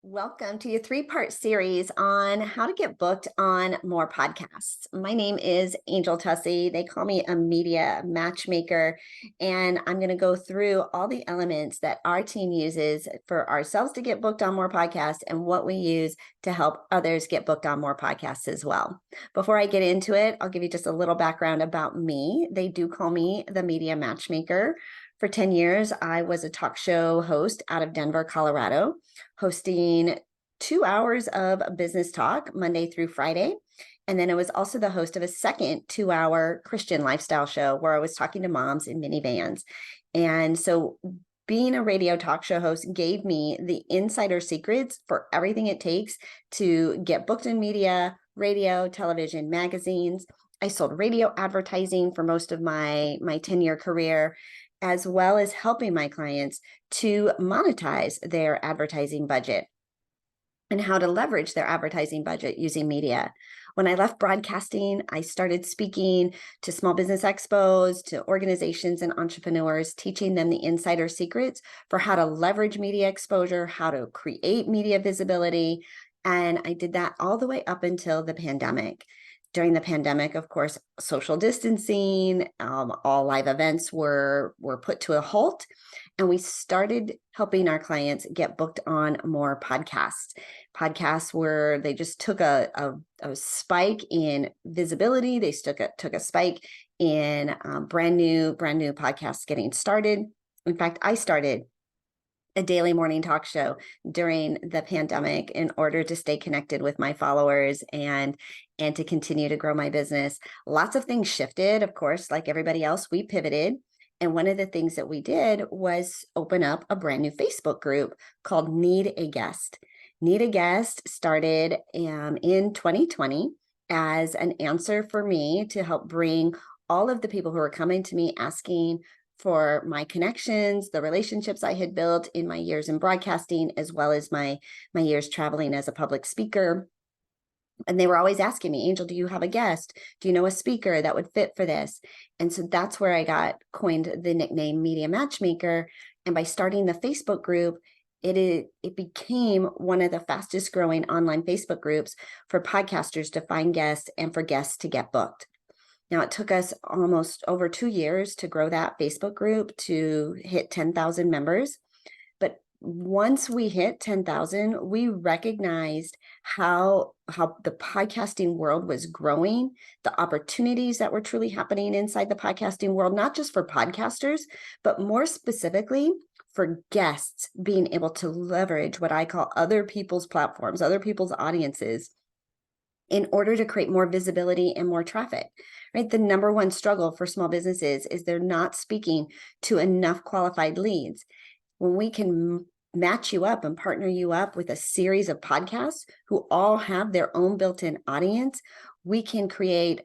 Welcome to your three-part series on how to get booked on more podcasts. My name is Angel Tuccy. They call me a media matchmaker, and I'm going to go through all the elements that our team uses for ourselves to get booked on more podcasts and what we use to help others get booked on more podcasts as well. Before I get into it, I'll give you just a little background about me. They do call me the media matchmaker. For 10 years, I was a talk show host out of Denver, Colorado, hosting 2 hours of business talk Monday through Friday. And then I was also the host of a second 2 hour Christian lifestyle show where I was talking to moms in minivans. And so being a radio talk show host gave me the insider secrets for everything it takes to get booked in media, radio, television, magazines. I sold radio advertising for most of my 10-year career, as well as helping my clients to monetize their advertising budget and how to leverage their advertising budget using media. When I left broadcasting, I started speaking to small business expos, to organizations and entrepreneurs, teaching them the insider secrets for how to leverage media exposure, how to create media visibility. And I did that all the way up until the pandemic. During the pandemic, of course, social distancing, all live events were put to a halt, and we started helping our clients get booked on more podcasts. Podcasts where they just took a spike in visibility. They took a spike in brand new podcasts getting started. In fact, I started a daily morning talk show during the pandemic in order to stay connected with my followers and to continue to grow my business. Lots of things shifted, of course, like everybody else, we pivoted. And one of the things that we did was open up a brand new Facebook group called Need a Guest. Need a Guest started in 2020 as an answer for me to help bring all of the people who are coming to me asking for my connections, the relationships I had built in my years in broadcasting, as well as my years traveling as a public speaker. And they were always asking me, Angel, do you have a guest? Do you know a speaker that would fit for this? And so that's where I got coined the nickname Media Matchmaker. And by starting the Facebook group, it became one of the fastest growing online Facebook groups for podcasters to find guests and for guests to get booked. Now, it took us almost over 2 years to grow that Facebook group to hit 10,000 members. But once we hit 10,000, we recognized how the podcasting world was growing, the opportunities that were truly happening inside the podcasting world, not just for podcasters, but more specifically for guests being able to leverage what I call other people's platforms, other people's audiences, in order to create more visibility and more traffic, right? The number one struggle for small businesses is they're not speaking to enough qualified leads. When we can match you up and partner you up with a series of podcasts who all have their own built-in audience, we can create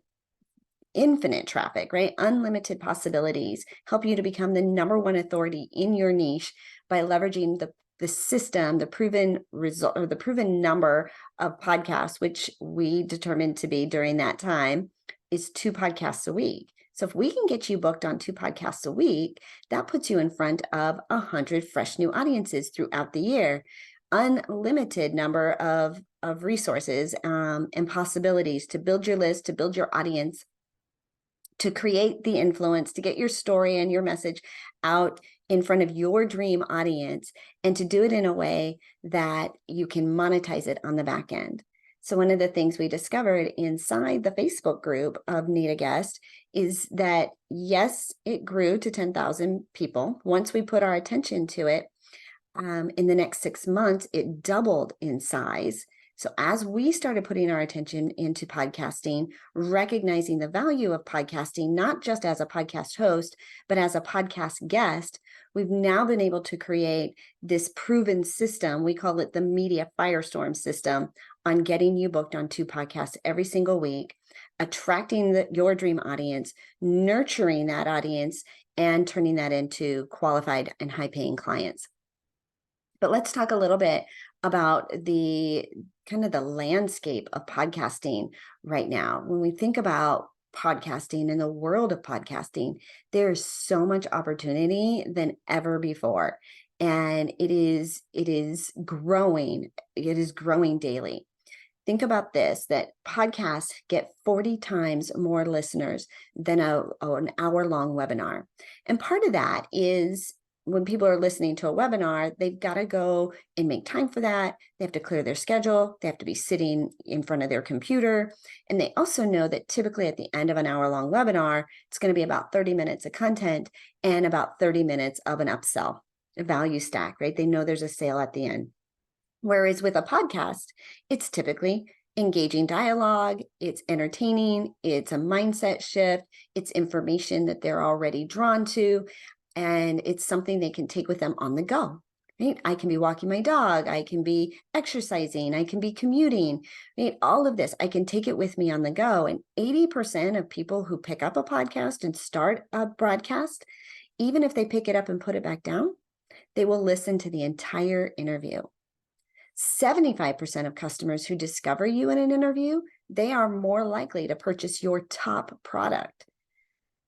infinite traffic, right? Unlimited possibilities, help you to become the number one authority in your niche by leveraging the system, the proven result, or the proven number of podcasts, which we determined to be during that time is 2 podcasts a week. So if we can get you booked on 2 podcasts a week, that puts you in front of 100 fresh new audiences throughout the year. Unlimited number of resources and possibilities to build your list, to build your audience, to create the influence, to get your story and your message out in front of your dream audience, and to do it in a way that you can monetize it on the back end. So one of the things we discovered inside the Facebook group of Need a Guest is that, yes, it grew to 10,000 people. Once we put our attention to it, in the next 6 months, it doubled in size. So as we started putting our attention into podcasting, recognizing the value of podcasting, not just as a podcast host, but as a podcast guest, we've now been able to create this proven system. We call it the Media Firestorm system on getting you booked on 2 podcasts every single week, attracting your dream audience, nurturing that audience, and turning that into qualified and high-paying clients. But let's talk a little bit about the kind of the landscape of podcasting right now. When we think about podcasting and the world of podcasting, there's so much opportunity than ever before. and it is growing. It is growing daily. Think about this, that podcasts get 40 times more listeners than an hour-long webinar. And part of that is when people are listening to a webinar, they've got to go and make time for that. They have to clear their schedule. They have to be sitting in front of their computer. And they also know that typically at the end of an hour-long webinar, it's going to be about 30 minutes of content and about 30 minutes of an upsell, a value stack, right? They know there's a sale at the end. Whereas with a podcast, it's typically engaging dialogue, it's entertaining, it's a mindset shift, it's information that they're already drawn to, and it's something they can take with them on the go. Right? I can be walking my dog, I can be exercising, I can be commuting, right? All of this, I can take it with me on the go. And 80% of people who pick up a podcast and start a broadcast, even if they pick it up and put it back down, they will listen to the entire interview. 75% of customers who discover you in an interview, they are more likely to purchase your top product.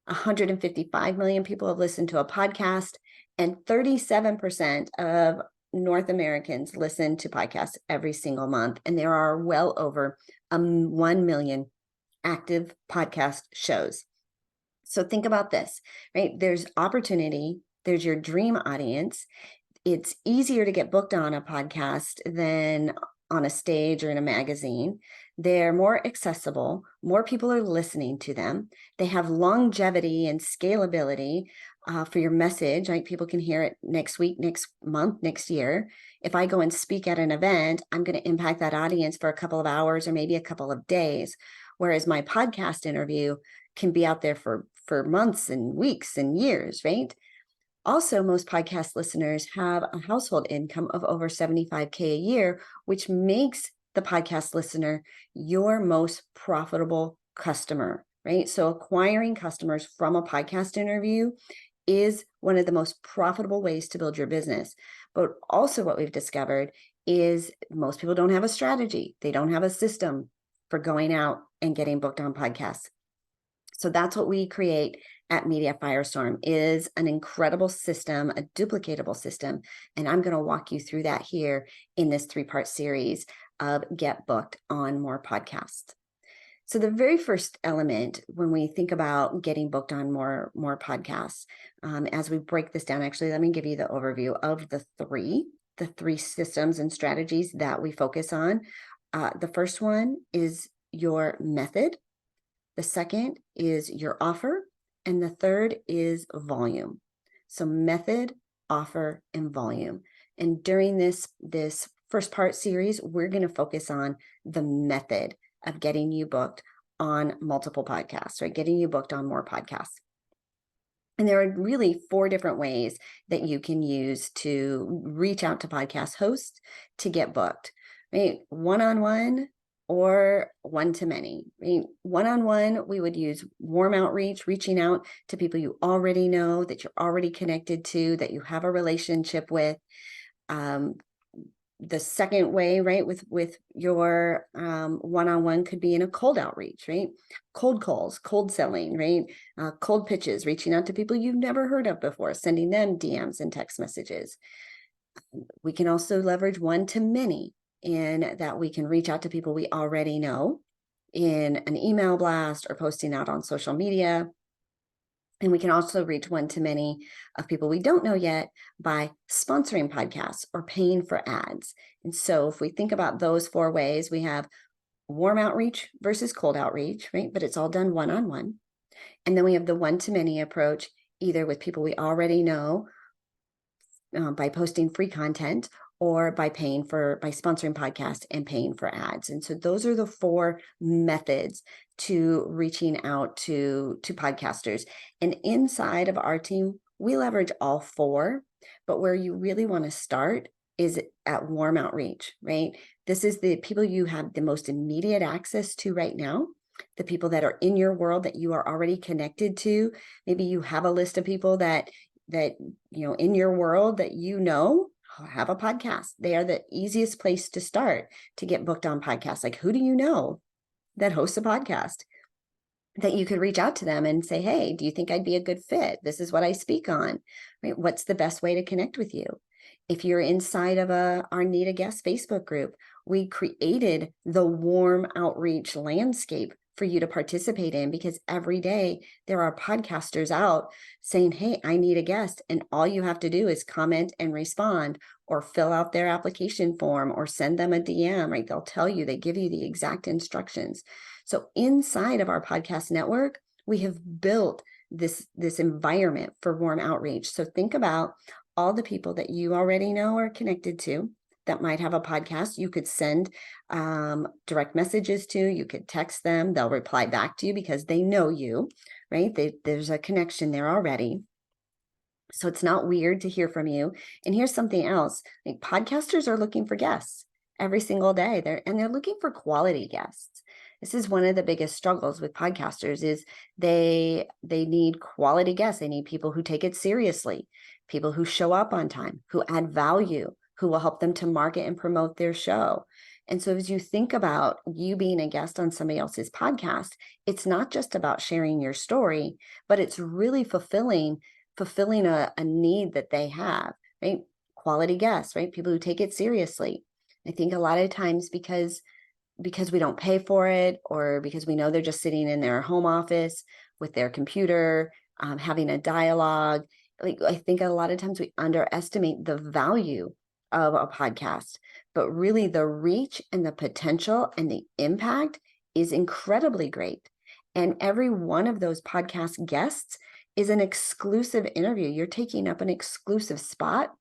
155 million people have listened to a podcast, and 37% of North Americans listen to podcasts every single month. And there are well over 1 million active podcast shows. So think about this, right? There's opportunity, there's your dream audience. It's easier to get booked on a podcast than on a stage or in a magazine. They're more accessible. More people are listening to them. They have longevity and scalability for your message. Like people can hear it next week, next month, next year. If I go and speak at an event, I'm going to impact that audience for a couple of hours or maybe a couple of days. Whereas my podcast interview can be out there for months and weeks and years, right? Also, most podcast listeners have a household income of over 75K a year, which makes the podcast listener your most profitable customer, right? So acquiring customers from a podcast interview is one of the most profitable ways to build your business. But also what we've discovered is most people don't have a strategy. They don't have a system for going out and getting booked on podcasts. So that's what we create at Media Firestorm, is an incredible system, a duplicatable system. And I'm going to walk you through that here in this 3-part series of Get Booked on More Podcasts. So the very first element when we think about getting booked on more podcasts, as we break this down, actually, let me give you the overview of the three systems and strategies that we focus on. The first one is your method. The second is your offer. And the third is volume. So method, offer, and volume. And during this first part series, we're going to focus on the method of getting you booked on multiple podcasts, right? Getting you booked on more podcasts. And there are really 4 different ways that you can use to reach out to podcast hosts to get booked, right? One-on-one or one-to-many. Right? One-on-one, we would use warm outreach, reaching out to people you already know, that you're already connected to, that you have a relationship with. The second way, right, with your one-on-one could be in a cold outreach, right? Cold calls, cold selling, right? Cold pitches, reaching out to people you've never heard of before, sending them DMs and text messages. We can also leverage one-to-many, in that we can reach out to people we already know in an email blast or posting out on social media. And we can also reach one-to-many of people we don't know yet by sponsoring podcasts or paying for ads. And so if we think about those 4 ways, we have warm outreach versus cold outreach, right? But it's all done one-on-one. And then we have the one-to-many approach, either with people we already know by posting free content, or by sponsoring podcasts and paying for ads. And so those are the 4 methods to reaching out to podcasters. And inside of our team, we leverage all 4, but where you really want to start is at warm outreach, right? This is the people you have the most immediate access to right now, the people that are in your world that you are already connected to. Maybe you have a list of people that in your world that have a podcast. They are the easiest place to start to get booked on podcasts. Like, who do you know that hosts a podcast that you could reach out to them and say, hey, do you think I'd be a good fit? This is what I speak on, right? What's the best way to connect with you? If you're inside of our Need a Guest Facebook group, we created the warm outreach landscape for you to participate in, because every day there are podcasters out saying, hey, I need a guest. And all you have to do is comment and respond, or fill out their application form, or send them a DM, right? They'll tell you, they give you the exact instructions. So inside of our podcast network, we have built this environment for warm outreach. So think about all the people that you already know are connected to that might have a podcast. You could send direct messages to, you could text them, they'll reply back to you because they know you, right? There's a connection there already. So it's not weird to hear from you. And here's something else, like podcasters are looking for guests every single day. They're looking for quality guests. This is one of the biggest struggles with podcasters is they need quality guests. They need people who take it seriously, people who show up on time, who add value, who will help them to market and promote their show. And so as you think about you being a guest on somebody else's podcast, it's not just about sharing your story, but it's really fulfilling a need that they have, right? Quality guests, right? People who take it seriously. I think a lot of times because we don't pay for it, or because we know they're just sitting in their home office with their computer, having a dialogue. Like, I think a lot of times we underestimate the value of a podcast, but really the reach and the potential and the impact is incredibly great. And every one of those podcast guests is an exclusive interview. You're taking up an exclusive spot.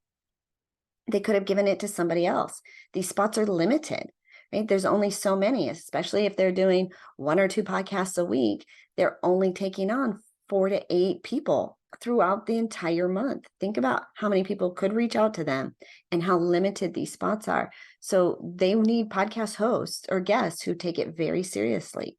They could have given it to somebody else. These spots are limited, right? There's only so many, especially if they're doing 1 or 2 podcasts a week. They're only taking on 4 to 8 people throughout the entire month. Think about how many people could reach out to them and how limited these spots are. So they need podcast hosts or guests who take it very seriously.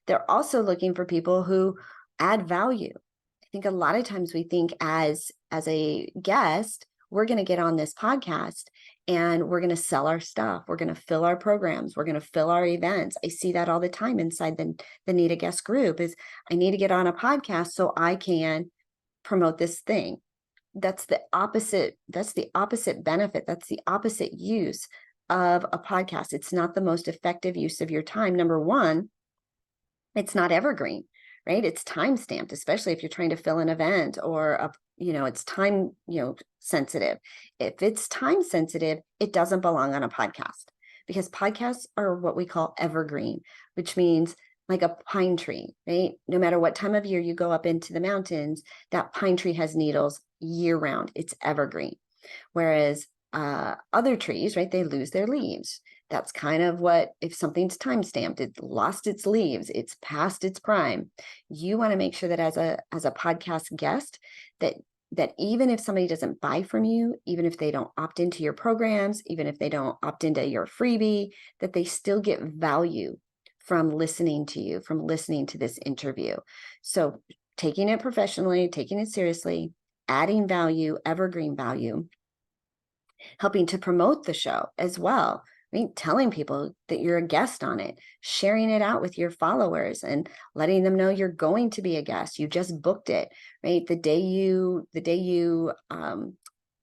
They're also looking for people who add value. I think a lot of times we think as a guest, we're going to get on this podcast and we're going to sell our stuff. We're going to fill our programs. We're going to fill our events. I see that all the time inside the Need a Guest group is I need to get on a podcast so I can promote this thing. That's the opposite. That's the opposite benefit. That's the opposite use of a podcast. It's not the most effective use of your time. Number one, it's not evergreen, right? It's time stamped, especially if you're trying to fill an event or it's time, sensitive. If it's time sensitive, it doesn't belong on a podcast, because podcasts are what we call evergreen, which means like a pine tree, right? No matter what time of year you go up into the mountains, that pine tree has needles year round. It's evergreen. Whereas other trees, right, they lose their leaves. That's kind of what, if something's time stamped, it lost its leaves, it's past its prime. You want to make sure that as a podcast guest, that even if somebody doesn't buy from you, even if they don't opt into your programs, even if they don't opt into your freebie, that they still get value from listening to you, from listening to this interview. So taking it professionally, taking it seriously, adding value, evergreen value, helping to promote the show as well. I mean, telling people that you're a guest on it, sharing it out with your followers and letting them know you're going to be a guest. You just booked it, right? The day you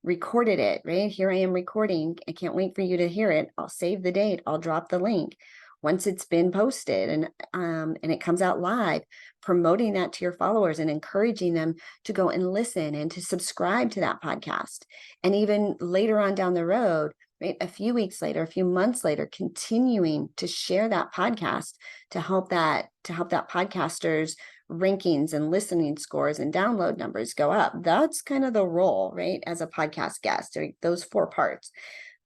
recorded it, right? Here I am recording. I can't wait for you to hear it. I'll save the date. I'll drop the link once it's been posted and it comes out live, promoting that to your followers and encouraging them to go and listen and to subscribe to that podcast. And even later on down the road, right, a few weeks later, a few months later, continuing to share that podcast to help that podcaster's rankings and listening scores and download numbers go up. That's kind of the role, right, as a podcast guest, right? Those 4 parts.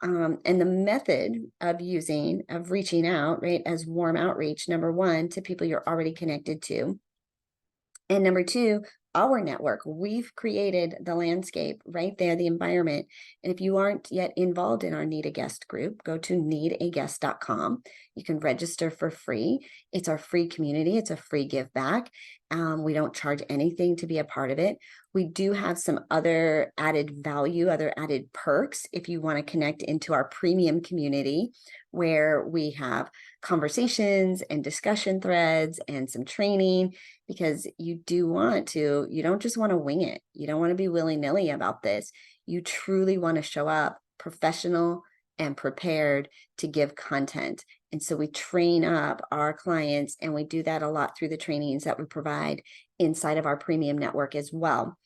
And the method of reaching out, right, as warm outreach, number 1, to people you're already connected to. And number 2, our network. We've created the landscape right there, the environment. And if you aren't yet involved in our Need a Guest group, go to needaguest.com. You can register for free. It's our free community. It's a free give back. We don't charge anything to be a part of it. We do have some other added value, other added perks if you want to connect into our premium community, where we have conversations and discussion threads and some training, because you don't just want to wing it. You don't want to be willy-nilly about this. You truly want to show up professional and prepared to give content. And so we train up our clients, and we do that a lot through the trainings that we provide inside of our premium network as well.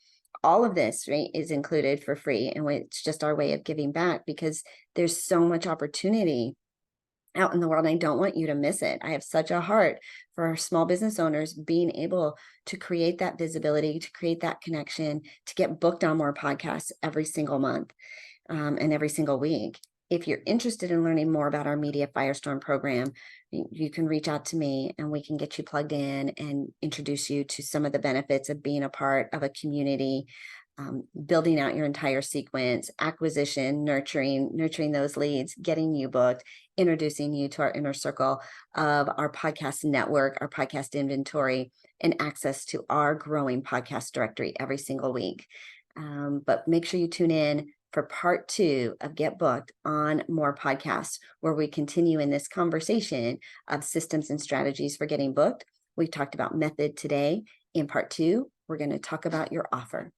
All of this, right, is included for free. And it's just our way of giving back, because there's so much opportunity out in the world. I don't want you to miss it. I have such a heart for our small business owners being able to create that visibility, to create that connection, to get booked on more podcasts every single month, and every single week. If you're interested in learning more about our Media Firestorm program, you can reach out to me and we can get you plugged in and introduce you to some of the benefits of being a part of a community, building out your entire sequence, acquisition, nurturing those leads, getting you booked, introducing you to our inner circle of our podcast network, our podcast inventory, and access to our growing podcast directory every single week. But make sure you tune in for part 2 of Get Booked on More Podcasts, where we continue in this conversation of systems and strategies for getting booked. We talked about method today. In part 2, we're going to talk about your offer.